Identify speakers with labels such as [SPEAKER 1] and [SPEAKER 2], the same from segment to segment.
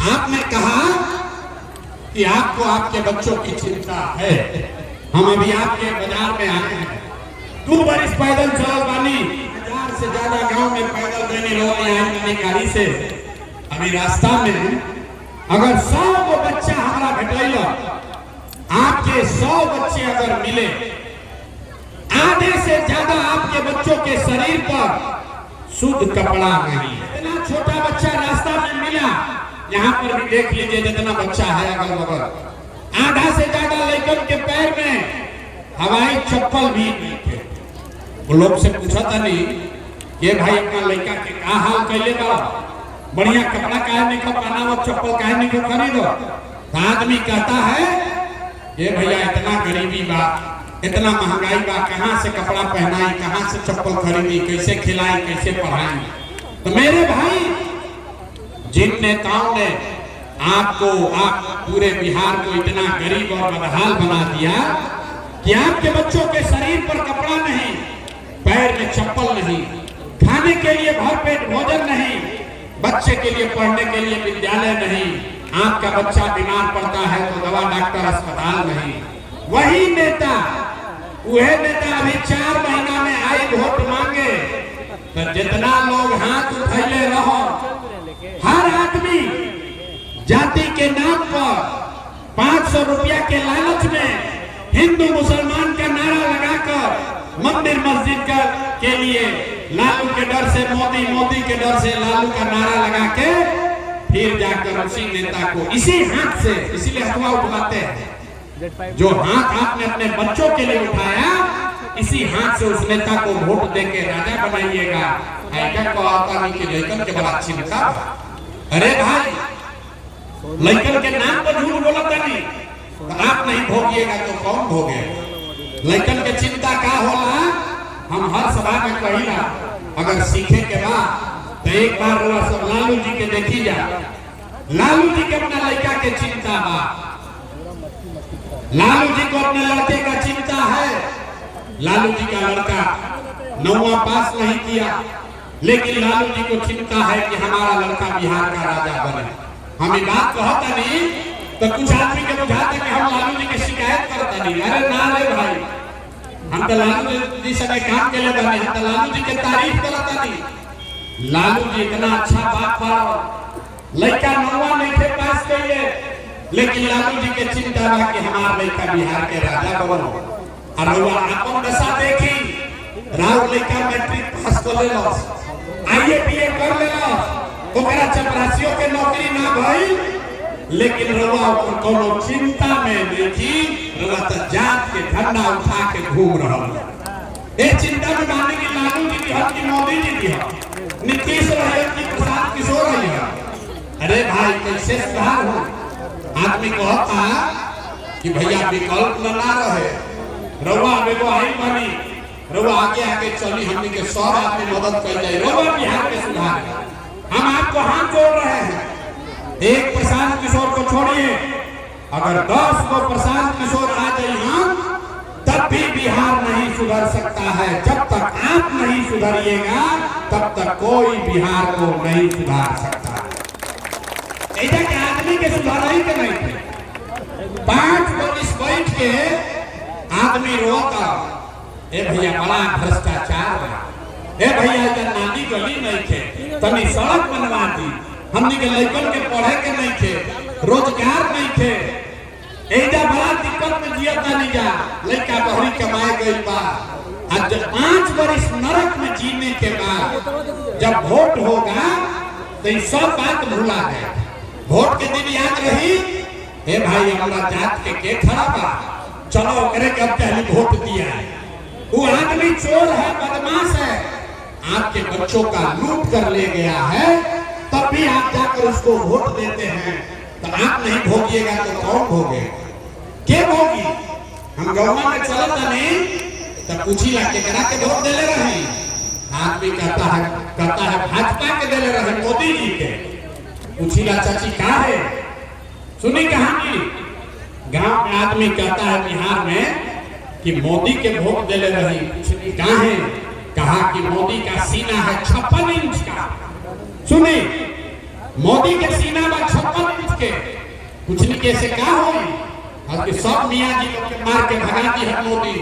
[SPEAKER 1] आपने कहा कि आपको आपके बच्चों की चिंता है। हम अभी आपके बाजार में आए हैं, 2 बरिस पैदल चल बानी, 1000 से ज्यादा गांव में पैदल देने वाली गाड़ी से। अभी रास्ता में अगर 100 को बच्चा हमारा भेटल, आपके 100 बच्चे अगर मिले, आधे से ज्यादा आपके बच्चों के शरीर पर शुद्ध कपड़ा नहीं। इतना छोटा बच्चा रास्ता में मिला, यहाँ पर भी देख लीजिए जितना बच्चा है अगल बगल, आधा से ज्यादा लड़कन के पैर में हवाई चप्पल भी नहीं थे। वो लोग से पूछा था नहीं कि भाई अपना लड़का के का हाल कैले बा, बढ़िया कपड़ा काहे नहीं को पहना, वो चप्पल काहे नहीं को खरीदो। आदमी कहता है ये भैया इतना गरीबी बा, इतना महंगाई बा, कहाँ से कपड़ा पहनाई, कहाँ से चप्पल खरीदी, कैसे खिलाई, कैसे पढ़ाई। तो मेरे भाई, जिन नेताओं ने आपको, आप पूरे बिहार को इतना गरीब और बदहाल बना दिया कि आपके बच्चों के शरीर पर कपड़ा नहीं, पैर में चप्पल नहीं, खाने के लिए भरपेट भोजन नहीं, बच्चे के लिए पढ़ने के लिए विद्यालय नहीं, आपका बच्चा बीमार पड़ता है तो दवा डॉक्टर अस्पताल नहीं। वही नेता, वह नेता अभी 4 महीना में आए वोट मांगे तो जितना लोग हाथ उठैले रहो, हर आदमी जाति के नाम पर 500 रुपया के लालच में हिंदू मुसलमान का नारा लगाकर मंदिर मस्जिद के लिए लालू के डर से मोदी, मोदी के डर से लालू का नारा लगा के फिर जाकर उसी नेता को इसी हाथ से, इसीलिए हथुआ उठवाते हैं, जो हाथ आपने अपने बच्चों के लिए उठाया, इसी हाथ से उस नेता को वोट देके राजा बनाइएगा। ऐसा को आता नहीं कि लड़कन के बड़ा चिंता। अरे भाई, लड़कन के नाम पर झूठ बोला था नहीं, तो आप नहीं भोगिएगा तो कौन भोगे। लड़कन के चिंता का होला, हम हर सभा में कहिला, अगर सीखे के बाद तो एक बार सब लालू जी के देखी जा, लालू जी के अपना लड़का के चिंता बा, लालू जी को अपने लड़के का चिंता है। लालू जी का लड़का 9वां पास नहीं किया, लेकिन लालू जी को चिंता है कि हमारा लड़का बिहार का राजा बने। हम ये बात कहता नहीं तो कुछ आदमी के बुझाते कि हम लालू जी की शिकायत करता नहीं। अरे ना रे भाई, हम तो लालू जी से काम के लिए बने, हम तो लालू जी के तारीफ करता नहीं। लालू जी इतना अच्छा बात बा, लड़का 9वां नहीं थे पास कइले, लेकिन लालू जी के चिंता बा कि हमार लड़का बिहार के राजा बनो। और अपन दशा देखी, राउर लड़का मैट्रिक पास कर लेलस, IAPA कर लेलस, ओकरा चपरासियों के नौकरी ना भइल, लेकिन रउआ ओकर कोनो चिंता में देखी, रउआ त जात के झंडा उठा के घूम रहल। ए चिंता में माने कि लालू जी की हक की मोदी जी की हक, नीतीश रहे की प्रसाद किशोर रहे। अरे भाई, कैसे सुधार हो। आदमी कहता कि भैया विकल्प ना रहे, रउआ एगो आई बनी, रउआ आगे आगे चली, हमने के 100 आदमी मदद कर जाए, रउआ बिहार के सुधार। हम आपको हाथ जोड़ रहे हैं, एक प्रशांत किशोर को छोड़िए, अगर 10 को प्रशांत किशोर आ जाए हम, तब भी बिहार नहीं सुधर सकता है। जब तक आप नहीं सुधरिएगा तब तक कोई बिहार को नहीं सुधार सकता। ऐसा के आदमी के सुधार ही के नहीं थे। 5 बरिस बैठ के आदमी रोता, ए भैया बड़ा भ्रष्टाचार है, ए भैया इधर नाली गली नहीं थे, तनी सड़क बनवा दी, हमने के लड़कन के पढ़े के नहीं थे, रोजगार नहीं थे, ऐसा बड़ा दिक्कत में जियता नहीं जा, लड़का बहरी कमाए गई बा। आज 5 बरिस नरक में जीने के बाद जब वोट होगा तो ये सब बात भूला है। वोट के दिन याद रही, हे भाई हमारा जात के खड़ा बा, चलो करे के अब पहले वोट दिया है, वो आदमी चोर है, बदमाश है, आपके बच्चों का लूट कर ले गया है, तब भी आप जाकर उसको वोट देते हैं। तो आप नहीं भोगिएगा तो कौन भोगे, के भोगी। हम गौवा में चलत नहीं तो पूछी ला केकरा के वोट देले रही, आदमी कहता है भाजपा के देले रहे, मोदी जी के। पूछी ला चाची का है, सुनी कहानी, गांव में आदमी कहता है बिहार में कि मोदी के वोट देले रही। पूछनी कहां है, कहा कि मोदी का सीना है 56 इंच का। सुनी मोदी के सीना में 56 इंच के कुछ नहीं कैसे का होई और कि सब मियां जी लोग के मार के भगा दी है मोदी,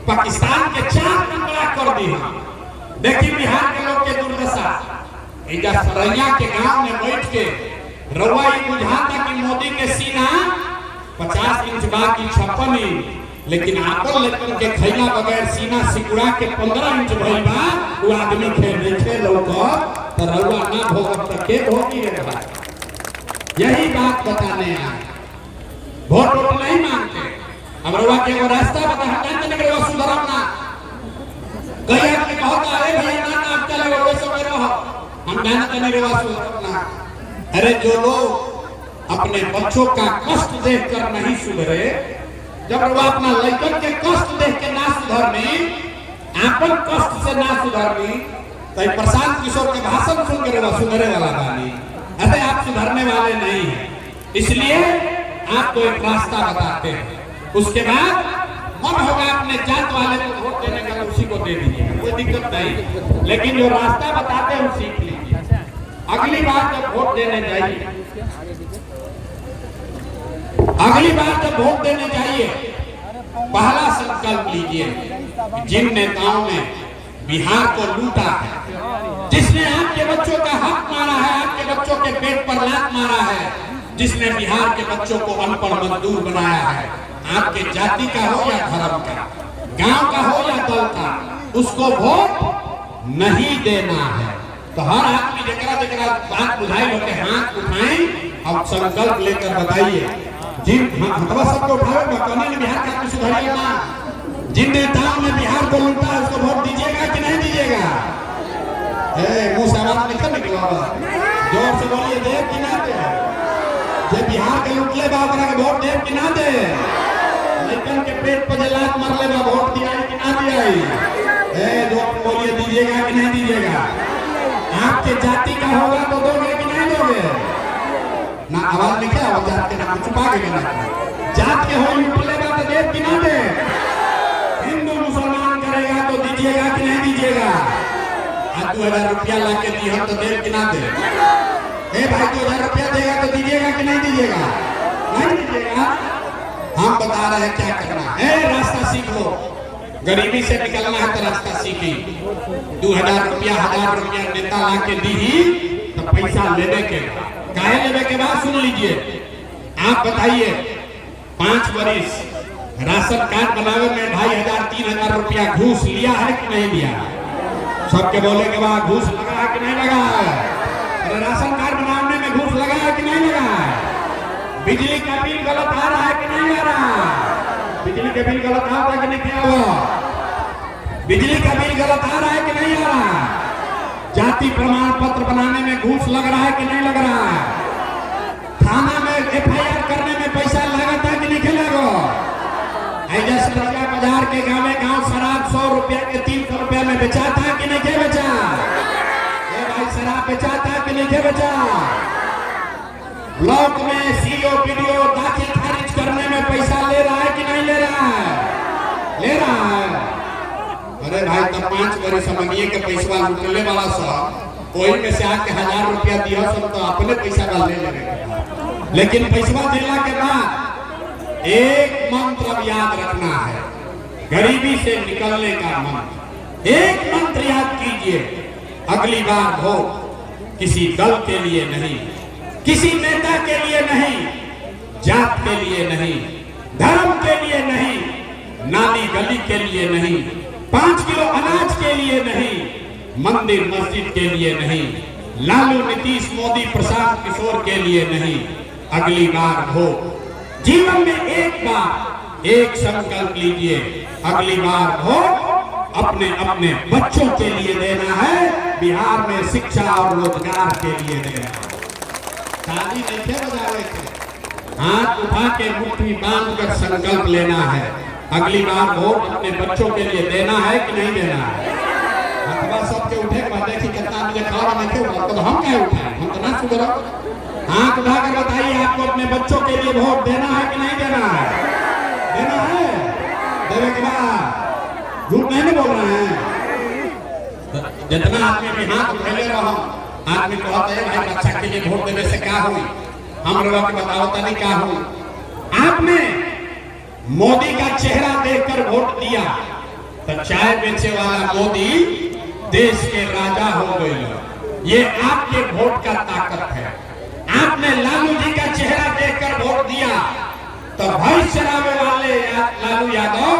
[SPEAKER 1] पाकिस्तान के 4 टुकड़ा कर दी है। देखिए बिहार के लोग के दुर्दशा, इजा सरैया के गांव में बैठ के रउआ ये बुझाता कि मोदी के सीना 50 इंच बाकी 56 इंच, लेकिन आपन लेकर के खैला बगैर सीना सिकुड़ा के 15 इंच भइल बा, वो आदमी खेल देखे लोग तो रउआ ना भोगत तक के भोगी रे भाई। यही बात बताने आए, वोट वोट नहीं मांगते। अब रउआ के वो रास्ता बता, हम जानते नहीं रउआ सुधरम ना, कई आदमी कहता है भैया ना आप चले वो सब में रहो, हम जानते नहीं रउआ सुधरम ना। अरे जो लोग अपने बच्चों का कष्ट देखकर नहीं सुधरे, जब वो अपना लड़कन के कष्ट देख के ना सुधरनी, आपन कष्ट से ना सुधरनी, तो प्रशांत किशोर के भाषण सुन के वो सुधरे वाला बानी। अरे आप सुधरने वाले नहीं हैं, इसलिए आपको एक रास्ता बताते हैं, उसके बाद मन होगा अपने जात वाले को वोट देने का, उसी को दे दीजिए, कोई दिक्कत नहीं। लेकिन जो रास्ता बताते हैं वो सीख लीजिए। अगली बार जब वोट देने जाइए, अगली बार जब वोट देने जाइए, पहला संकल्प लीजिए, जिन नेताओं ने बिहार को लूटा है, जिसने आपके बच्चों का हक मारा है, आपके बच्चों के पेट पर लात मारा है, जिसने बिहार के बच्चों को अनपढ़ मजदूर बनाया है, आपके जाति का हो या धर्म का, गांव का हो या दल का, उसको वोट नहीं देना है। तो हर आदमी जकरा जकरा बात बुझाई होते हाथ उठाएं और संकल्प लेकर बताइए, जिन हथवा सबको उठाओ, कौन ने बिहार का कुछ सुधारिएगा ना, जिन नेताओं ने बिहार को लूटा है उसको वोट दीजिएगा कि नहीं दीजिएगा? मुंह से आवाज निकला, जोर से बोलिए, दे कि ना दे? जे बिहार के लूटले बा ओकरा के वोट दे कि ना दे? लेकिन के पेट पर लात मारले बा वोट दिया कि ना दिया? जोर बोलिए, दीजिएगा कि नहीं दीजिएगा? आपके जाति का होगा तो दोगे कि नहीं दोगे? ना आवाज निकला, आवाज जात के नाम छुपा के ना, जात के हो लूटले बा तो दे कि ना दे? हिंदू मुसलमान करेगा तो दीजिएगा कि नहीं दीजिएगा? 2000 रुपया ला के दी हम तो दे कि ना दे? भाई 2000 रुपया देगा तो दीजिएगा कि नहीं दीजिएगा? नहीं दीजिएगा। हम बता रहे हैं क्या करना है, रास्ता सीख लो, गरीबी से निकलना है तो रास्ता सीखी। 2000 रुपया 1000 रुपया नेता ला के दी तो पैसा लेने के काहे लेने के बाद सुन लीजिए, आप बताइए 5 वर्ष राशन कार्ड बनावे में 2500-3000 रुपया घूस लिया है कि नहीं लिया? सबके बोले के बाद घूस लगा है कि नहीं लगा है? अरे राशन कार्ड बनाने में घूस लगा है कि नहीं लगा है? बिजली का बिल गलत आ रहा है कि नहीं आ रहा? बिजली का बिल गलत आ रहा है कि नहीं? क्या हुआ? बिजली का बिल गलत आ रहा है कि नहीं आ रहा? जाति प्रमाण पत्र बनाने में घूस लग रहा है कि नहीं लग रहा है? थाना में FIR करने में पैसा लगता है कि नहीं लगो? बाजार के गाँव शराब 100 रुपया के 300 रुपया में बेचाता है कि नहीं बेचा? भाई शराब बेचाता है कि नहीं बेचा? ब्लॉक में CO PDO दाखिल खारिज करने में पैसा ले रहा है कि नहीं ले रहा है? ले रहा है। अरे भाई तब 5 वर्ष समझिए के पैसा लूटने वाला सब कोई में से आके 1000 रुपया दिया सब तो अपने पैसा का ले लेंगे, लेकिन पैसा देने के बाद एक मंत्र अब याद रखना है, गरीबी से निकलने का मंत्र। एक मंत्र याद कीजिए, अगली बार वोट किसी दल के लिए नहीं, किसी नेता के लिए नहीं, जात के लिए नहीं, धर्म के लिए नहीं, नाली गली के लिए नहीं, 5 किलो अनाज के लिए नहीं, मंदिर मस्जिद के लिए नहीं, लालू नीतीश मोदी प्रशांत किशोर के लिए नहीं। अगली बार वोट जीवन में एक बार एक संकल्प लीजिए, अगली बार वोट अपने अपने बच्चों के लिए देना है, बिहार में शिक्षा और रोजगार के लिए देना है। ताली नहीं बजा रहे थे, हाथ उठा के मुट्ठी बांध कर संकल्प लेना है, अगली बार वोट अपने बच्चों के लिए देना है कि नहीं देना है? अथवा सबके उठे देखिए कितना मुझे खड़ा नहीं क्यों, तो हम क्या उठाए, हम तो ना सुधरो। हाथ उठाकर बताइए, आपको अपने बच्चों के लिए वोट देना है कि नहीं देना है? देना है। देने के बाद झूठ नहीं बोल रहे हैं। जितना आदमी भी हाथ उठेले रहो, आदमी कहता है भाई बच्चा के लिए वोट देने से क्या हुई, हम लोग के बताओ तनी क्या हुई। आपने मोदी का चेहरा देखकर वोट दिया तो चाय बेचे वाला मोदी देश के राजा हो गए। ये आपके वोट का ताकत है। आपने लालू जी का चेहरा देखकर वोट दिया तो भाई चलावे वाले लालू यादव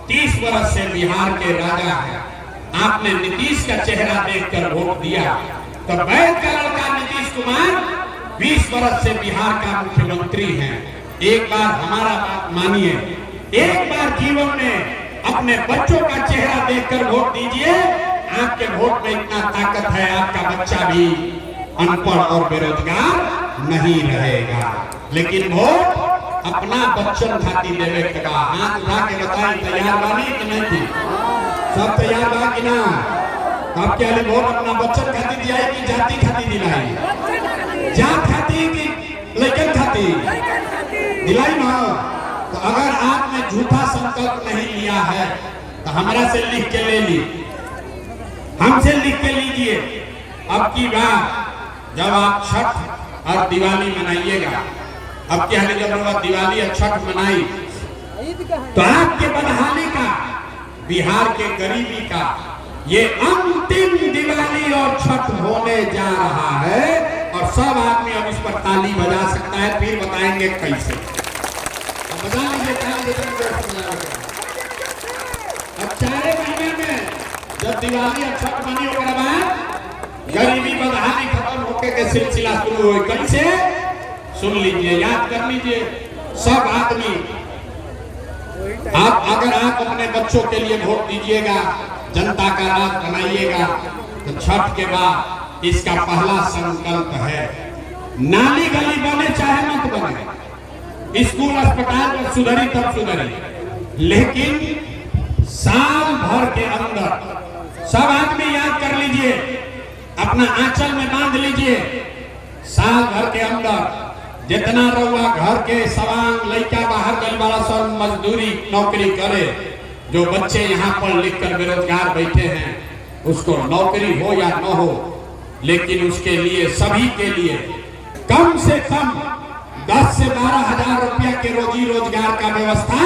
[SPEAKER 1] 30 वर्ष से बिहार के राजा हैं। आपने नीतीश का चेहरा देखकर वोट दिया तो वैद का लड़का नीतीश कुमार 20 वर्ष से बिहार का मुख्यमंत्री हैं। एक बार हमारा बात मानिए, एक बार जीवन में अपने बच्चों का चेहरा देखकर वोट दीजिए। आपके वोट में इतना ताकत है, आपका बच्चा भी अनपढ़ और बेरोजगार नहीं रहेगा। लेकिन वोट अपना बच्चन खातिर देवे के बा। हाथ उठा के बताई तैयार बानी कि नहीं थी? सब तैयार बा कि ना? आपके वाले वोट अपना बच्चन खातिर दिया कि जाति खातिर दिलाई? जात खातिर कि लेकिन खातिर दिलाई ना। तो अगर आपने झूठा संकल्प नहीं लिया है तो हमरा से लिख के ले ली, हमसे लिख के लीजिए। अब की बार जब आप छठ और दिवाली मनाइएगा, अब क्या है जब लोग दिवाली और छठ मनाई तो आपके बदहाली का, बिहार के गरीबी का ये अंतिम दिवाली और छठ होने जा रहा है। और सब आदमी अब इस पर ताली बजा सकता है। फिर बताएंगे कैसे। बजा लीजिए ताली। अब 4 महीने में जब दिवाली और छठ मनी होकर बाद गरीबी बदहाली खत्म होके के सिलसिला शुरू हो। कैसे? सुन लीजिए, याद कर लीजिए सब आदमी। आप अगर आप अपने बच्चों के लिए वोट दीजिएगा, जनता का राज बनाइएगा तो छठ के बाद इसका पहला संकल्प है नाली गली बने चाहे मत बने, स्कूल अस्पताल सुधरी तब सुधरी, लेकिन साल भर के अंदर सब आदमी याद कर लीजिए, अपना आंचल में बांध लीजिए। साल भर के अंदर जितना रउआ घर के सवांग लड़का बाहर गल वाला सब मजदूरी नौकरी करे, जो बच्चे यहाँ पर लिखकर बेरोजगार बैठे हैं उसको नौकरी हो या न हो, लेकिन उसके लिए सभी के लिए कम से कम 10 से 12 हजार रुपया के रोजी रोजगार का व्यवस्था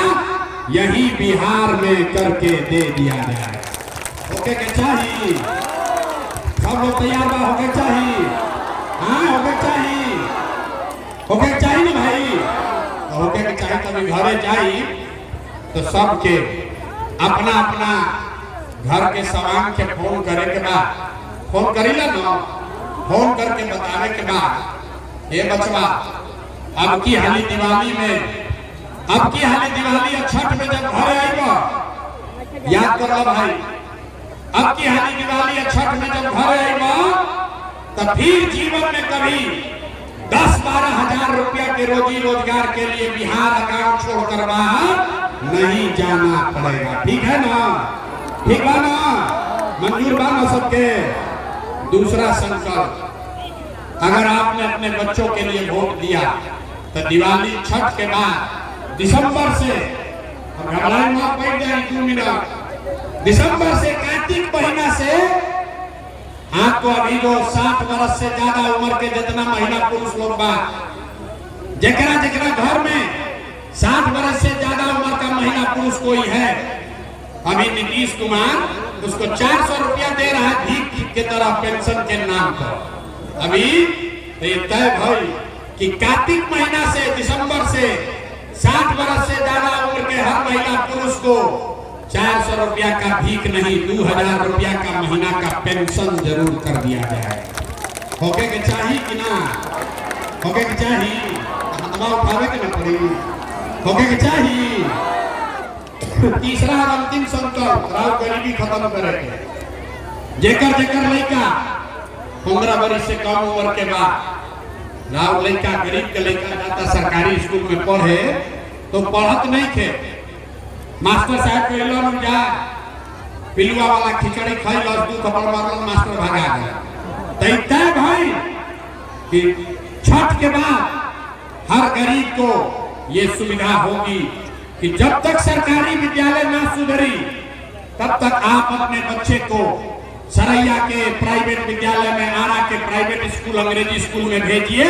[SPEAKER 1] यही बिहार में करके दे दिया जाए। ओके के चाहिए? सब लोग तैयार बा? होके चाहिए? हाँ होके चाहिए? होके चाहिए ना भाई? होके के चाहिए तभी घरे जाई तो सबके अपना अपना घर के सवांग के फोन करे के बाद, फोन करीला ना, फोन करके बतावे के बाद ये बचवा अब की हाली दिवाली में, अब की हाली दिवाली और छठ में जब घरे आएगा याद कर लो भाई, अब की हाली दिवाली और छठ में जब घरे आएगा तो फिर जीवन में कभी 10-12 हजार रुपया के रोजी रोजगार के लिए बिहार अकाउंट छोड़कर बाहर नहीं जाना पड़ेगा। ठीक है ना? ठीक है ना? मंजूर बा ना सबके? दूसरा संकल्प, अगर आपने अपने बच्चों के लिए वोट दिया तो दिवाली छठ के बाद दिसंबर से, घबराए मत, बैठ जाए 2 मिनट, दिसंबर से कार्तिक महीना से आपको अभी जो 60 वर्ष से ज्यादा उम्र के जितना महिला पुरुष लोग बा, जकरा जकरा घर में 60 वर्ष से ज्यादा उम्र का महिला पुरुष कोई है, अभी नीतीश कुमार उसको 400 रुपया दे रहा है भीख के तरह पेंशन के नाम पर। अभी तय भाई कि कार्तिक महीना से दिसंबर से 60 वर्ष से ज्यादा उम्र के हर महिला पुरुष को 400 रुपया का भीख नहीं, 2000 रुपया का महीना का पेंशन जरूर कर दिया जाए। होके के चाहिए कि ना? होके के चाहिए? हथवा उठावे के ना पड़ी? होके के चाहिए? तीसरा और अंतिम संकल्प, राव गरीबी खत्म करेंगे। जेकर जेकर लड़का 15 वर्ष से कम उम्र के बाद, राव लड़का गरीब के लड़का जाता सरकारी स्कूल में पढ़े तो पढ़त नहीं थे, मास्टर साहब के लोन जा पिलुआ वाला खिचड़ी खाई लस 2 थप्पड़ मारल, मास्टर भागा गया। तय भाई कि छठ के बाद हर गरीब को ये सुविधा होगी कि जब तक सरकारी विद्यालय ना सुधरी तब तक आप अपने बच्चे को सरैया के प्राइवेट विद्यालय में, आरा के प्राइवेट स्कूल अंग्रेजी स्कूल में भेजिए।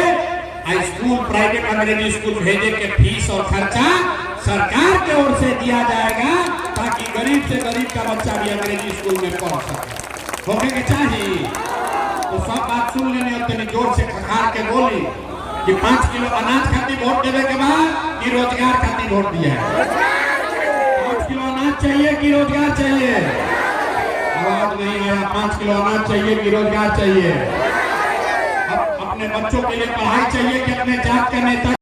[SPEAKER 1] स्कूल प्राइवेट अंग्रेजी स्कूल भेजे के फीस और खर्चा सरकार की ओर से दिया जाएगा, ताकि गरीब से गरीब का बच्चा भी अंग्रेजी स्कूल में पढ़ सके। होके के चाहिए तो सब बात सुन लेने और तनी जोर से खखार के बोली कि 5 किलो अनाज खातिर वोट देवे के बाद कि रोजगार खातिर वोट दिया है। 5 किलो अनाज चाहिए कि रोजगार चाहिए? आवाज नहीं आया। 5 किलो अनाज चाहिए कि रोजगार चाहिए? अपने बच्चों के लिए पढ़ाई चाहिए कि अपने जात का नेता